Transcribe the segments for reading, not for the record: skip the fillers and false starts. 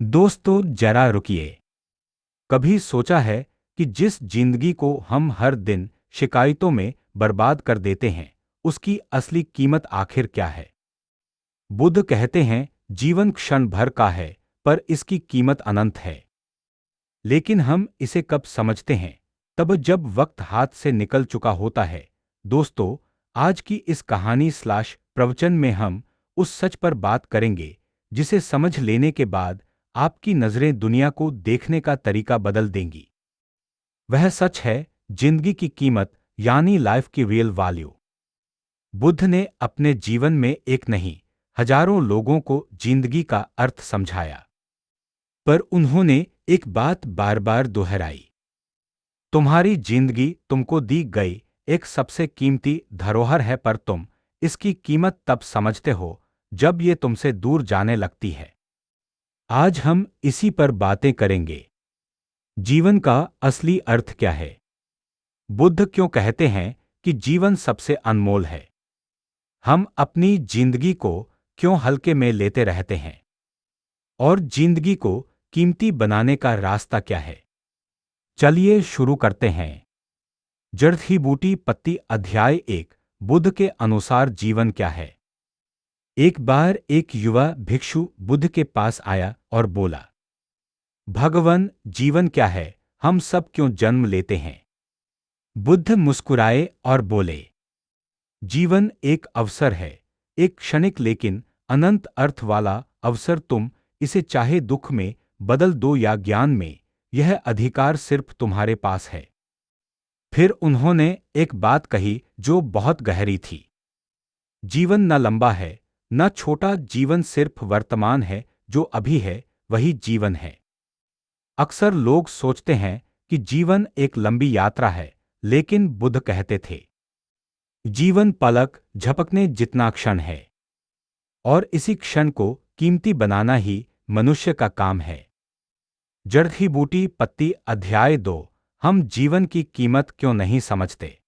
दोस्तों जरा रुकिए। कभी सोचा है कि जिस जिंदगी को हम हर दिन शिकायतों में बर्बाद कर देते हैं, उसकी असली कीमत आखिर क्या है? बुद्ध कहते हैं, जीवन क्षण भर का है, पर इसकी कीमत अनंत है। लेकिन हम इसे कब समझते हैं? तब जब वक्त हाथ से निकल चुका होता है। दोस्तों, आज की इस कहानी स्लाश प्रवचन में हम उस सच पर बात करेंगे जिसे समझ लेने के बाद आपकी नजरें दुनिया को देखने का तरीका बदल देंगी। वह सच है जिंदगी की कीमत, यानी लाइफ की रियल वैल्यू। बुद्ध ने अपने जीवन में एक नहीं, हजारों लोगों को जिंदगी का अर्थ समझाया। पर उन्होंने एक बात बार बार दोहराई। तुम्हारी जिंदगी तुमको दी गई एक सबसे कीमती धरोहर है, पर तुम इसकी कीमत तब समझते हो जब ये तुमसे दूर जाने लगती है। आज हम इसी पर बातें करेंगे। जीवन का असली अर्थ क्या है? बुद्ध क्यों कहते हैं कि जीवन सबसे अनमोल है? हम अपनी जिंदगी को क्यों हल्के में लेते रहते हैं? और जिंदगी को कीमती बनाने का रास्ता क्या है? चलिए शुरू करते हैं। जड़ ही बूटी पत्ती अध्याय 1। बुद्ध के अनुसार जीवन क्या है? एक बार एक युवा भिक्षु बुद्ध के पास आया और बोला, भगवान, जीवन क्या है? हम सब क्यों जन्म लेते हैं? बुद्ध मुस्कुराए और बोले, जीवन एक अवसर है, एक क्षणिक लेकिन अनंत अर्थ वाला अवसर। तुम इसे चाहे दुख में बदल दो या ज्ञान में, यह अधिकार सिर्फ तुम्हारे पास है। फिर उन्होंने एक बात कही जो बहुत गहरी थी। जीवन न लंबा है, न छोटा, जीवन सिर्फ वर्तमान है। जो अभी है वही जीवन है। अक्सर लोग सोचते हैं कि जीवन एक लंबी यात्रा है, लेकिन बुद्ध कहते थे, जीवन पलक झपकने जितना क्षण है, और इसी क्षण को कीमती बनाना ही मनुष्य का काम है। जड़ ही बूटी पत्ती अध्याय 2। हम जीवन की कीमत क्यों नहीं समझते?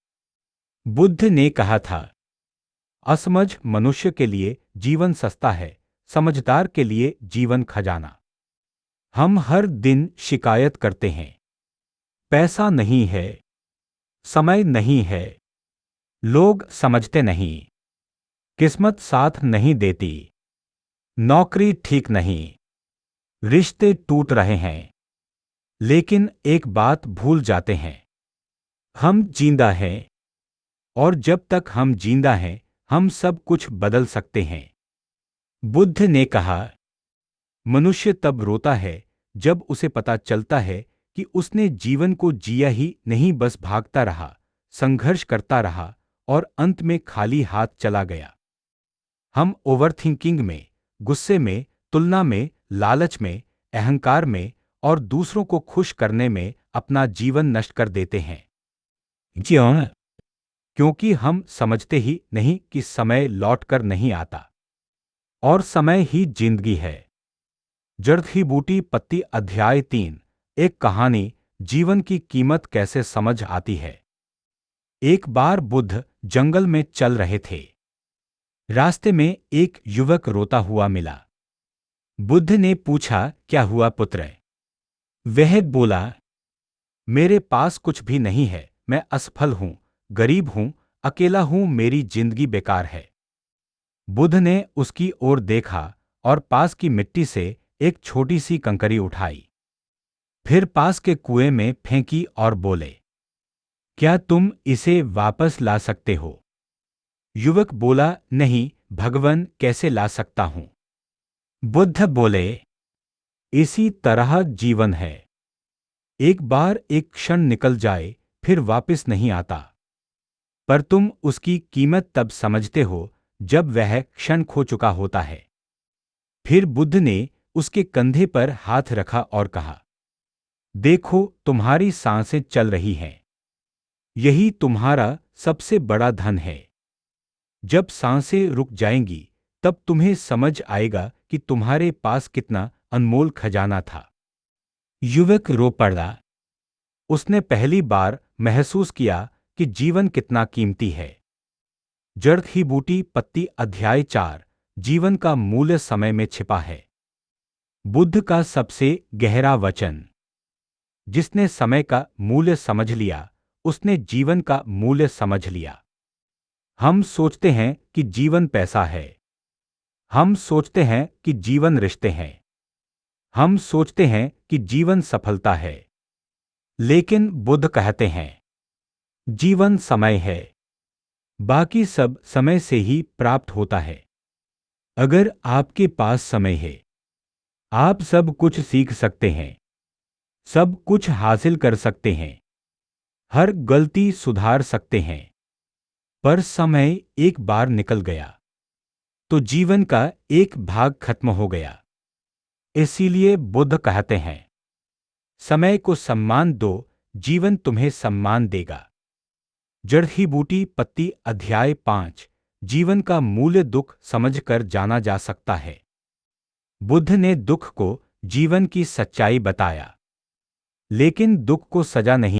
बुद्ध ने कहा था, असमझ मनुष्य के लिए जीवन सस्ता है, समझदार के लिए जीवन खजाना। हम हर दिन शिकायत करते हैं, पैसा नहीं है, समय नहीं है, लोग समझते नहीं, किस्मत साथ नहीं देती, नौकरी ठीक नहीं, रिश्ते टूट रहे हैं। लेकिन एक बात भूल जाते हैं, हम जिंदा हैं, और जब तक हम जिंदा हैं, हम सब कुछ बदल सकते हैं। बुद्ध ने कहा, मनुष्य तब रोता है जब उसे पता चलता है कि उसने जीवन को जिया ही नहीं, बस भागता रहा, संघर्ष करता रहा और अंत में खाली हाथ चला गया। हम ओवरथिंकिंग में, गुस्से में, तुलना में, लालच में, अहंकार में और दूसरों को खुश करने में अपना जीवन नष्ट कर देते हैं। क्यों? क्योंकि हम समझते ही नहीं कि समय लौटकर नहीं आता, और समय ही जिंदगी है। जड़ ही बूटी पत्ती अध्याय 3। एक कहानी, जीवन की कीमत कैसे समझ आती है। एक बार बुद्ध जंगल में चल रहे थे। रास्ते में एक युवक रोता हुआ मिला। बुद्ध ने पूछा, क्या हुआ पुत्र? वह बोला, मेरे पास कुछ भी नहीं है, मैं असफल हूं, गरीब हूं, अकेला हूं, मेरी जिंदगी बेकार है। बुद्ध ने उसकी ओर देखा और पास की मिट्टी से एक छोटी सी कंकरी उठाई, फिर पास के कुएं में फेंकी और बोले, क्या तुम इसे वापस ला सकते हो? युवक बोला, नहीं भगवान, कैसे ला सकता हूं? बुद्ध बोले, इसी तरह जीवन है, एक बार एक क्षण निकल जाए फिर वापस नहीं आता, पर तुम उसकी कीमत तब समझते हो जब वह क्षण खो चुका होता है। फिर बुद्ध ने उसके कंधे पर हाथ रखा और कहा, देखो तुम्हारी सांसें चल रही हैं, यही तुम्हारा सबसे बड़ा धन है। जब सांसें रुक जाएंगी तब तुम्हें समझ आएगा कि तुम्हारे पास कितना अनमोल खजाना था। युवक रो पड़ा। उसने पहली बार महसूस किया कि जीवन कितना कीमती है। जड़ ही बूटी पत्ती अध्याय 4। जीवन का मूल्य समय में छिपा है। बुद्ध का सबसे गहरा वचन। जिसने समय का मूल्य समझ लिया, उसने जीवन का मूल्य समझ लिया। हम सोचते हैं कि जीवन पैसा है। हम सोचते हैं कि जीवन रिश्ते हैं। हम सोचते हैं कि जीवन सफलता है। लेकिन बुद्ध कहते हैं, जीवन समय है। बाकी सब समय से ही प्राप्त होता है। अगर आपके पास समय है, आप सब कुछ सीख सकते हैं, सब कुछ हासिल कर सकते हैं, हर गलती सुधार सकते हैं। पर समय एक बार निकल गया तो जीवन का एक भाग खत्म हो गया। इसीलिए बुद्ध कहते हैं, समय को सम्मान दो, जीवन तुम्हें सम्मान देगा। जड़ी बूटी पत्ती अध्याय 5। जीवन का मूल्य दुख समझकर जाना जा सकता है। बुद्ध ने दुख को जीवन की सच्चाई बताया, लेकिन दुख को सजा नहीं